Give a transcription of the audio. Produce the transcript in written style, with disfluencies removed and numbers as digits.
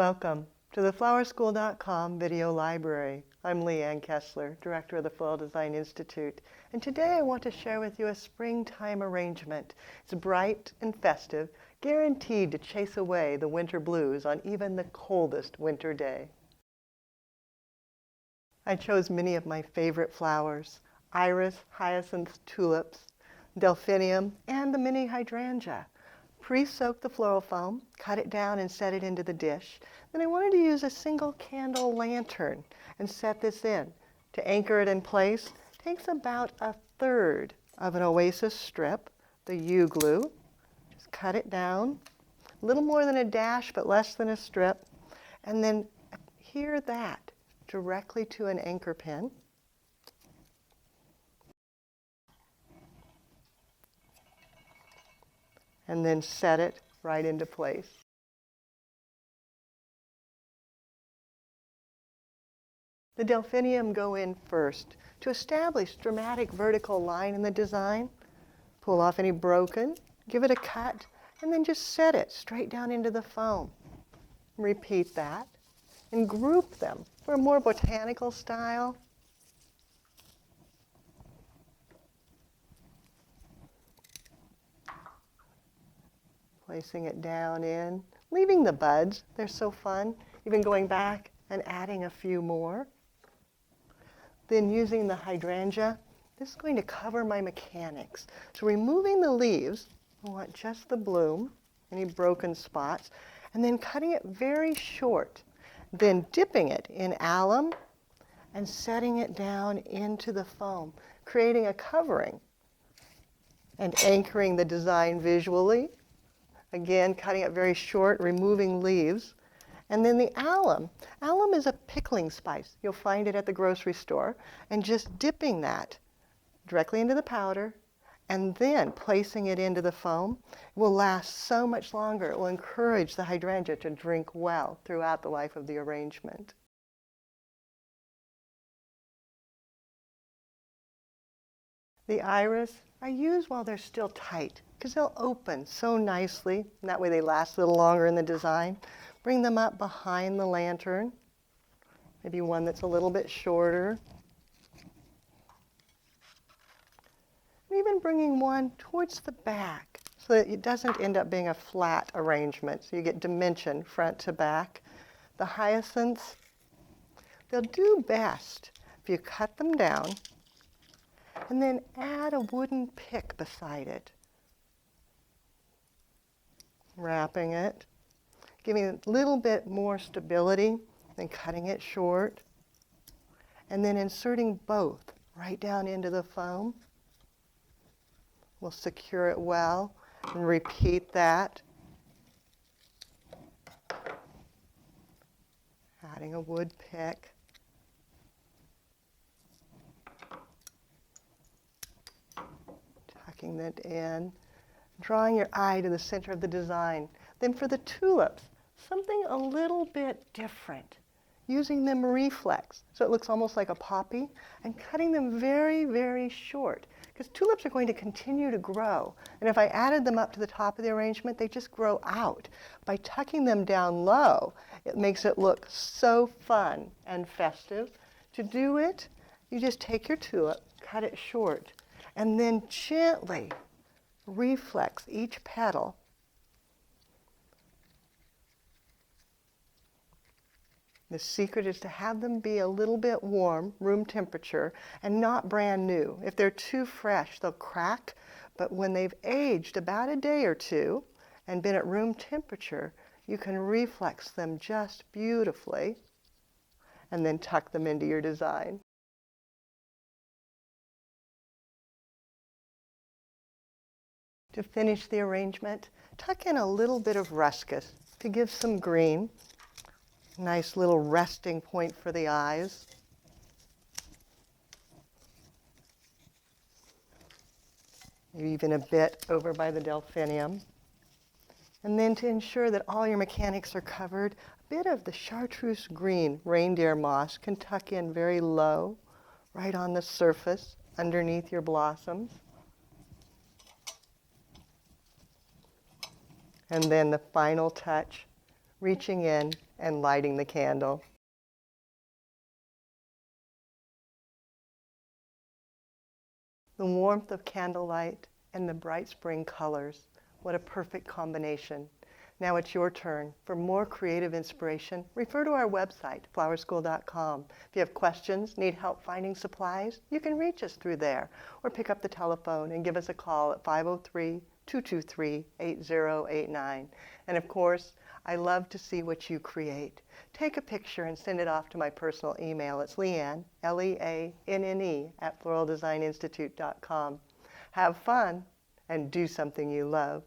Welcome to the flowerschool.com video library. I'm Leanne Kessler, Director of the Floral Design Institute, and today I want to share with you a springtime arrangement. It's bright and festive, guaranteed to chase away the winter blues on even the coldest winter day. I chose many of my favorite flowers: iris, hyacinth, tulips, delphinium, and the mini hydrangea. Pre-soak the floral foam, cut it down and set it into the dish. Then I wanted to use a single candle lantern and set this in. To anchor it in place, takes about 1/3 of an oasis strip, the U-glue. Just cut it down, a little more than a dash but less than a strip, and then adhere that directly to an anchor pin. And then set it right into place. The delphinium go in first to establish dramatic vertical line in the design. Pull off any broken, give it a cut, and then just set it straight down into the foam. Repeat that and group them for a more botanical style. Placing it down in, leaving the buds, they're so fun, even going back and adding a few more. Then using the hydrangea, this is going to cover my mechanics. So removing the leaves, I want just the bloom, any broken spots, and then cutting it very short. Then dipping it in alum and setting it down into the foam, creating a covering and anchoring the design visually. Again, cutting it very short, removing leaves. And then the alum. Alum is a pickling spice. You'll find it at the grocery store. And just dipping that directly into the powder and then placing it into the foam will last so much longer. It will encourage the hydrangea to drink well throughout the life of the arrangement. The iris I use while they're still tight, because they'll open so nicely, and that way they last a little longer in the design. Bring them up behind the lantern, maybe one that's a little bit shorter. And even bringing one towards the back so that it doesn't end up being a flat arrangement, so you get dimension front to back. The hyacinths, they'll do best if you cut them down and then add a wooden pick beside it. Wrapping it, giving it a little bit more stability, then cutting it short, and then inserting both right down into the foam. We'll secure it well and repeat that. Adding a wood pick. Tucking that in. Drawing your eye to the center of the design. Then for the tulips, something a little bit different. Using them reflex, so it looks almost like a poppy, and cutting them very, very short. Because tulips are going to continue to grow. And if I added them up to the top of the arrangement, they just grow out. By tucking them down low, it makes it look so fun and festive. To do it, you just take your tulip, cut it short, and then gently reflex each petal. The secret is to have them be a little bit warm, room temperature, and not brand new. If they're too fresh, they'll crack, but when they've aged about a day or two and been at room temperature, you can reflex them just beautifully and then tuck them into your design. To finish the arrangement, tuck in a little bit of ruscus to give some green. Nice little resting point for the eyes. Maybe even a bit over by the delphinium. And then to ensure that all your mechanics are covered, a bit of the chartreuse green reindeer moss can tuck in very low, right on the surface, underneath your blossoms. And then the final touch, reaching in and lighting the candle. The warmth of candlelight and the bright spring colors. What a perfect combination. Now it's your turn. For more creative inspiration, refer to our website, flowerschool.com. If you have questions, need help finding supplies, you can reach us through there or pick up the telephone and give us a call at 503-223-8089. And of course, I love to see what you create. Take a picture and send it off to my personal email. It's Leanne, Leanne, @floraldesigninstitute.com. Have fun and do something you love.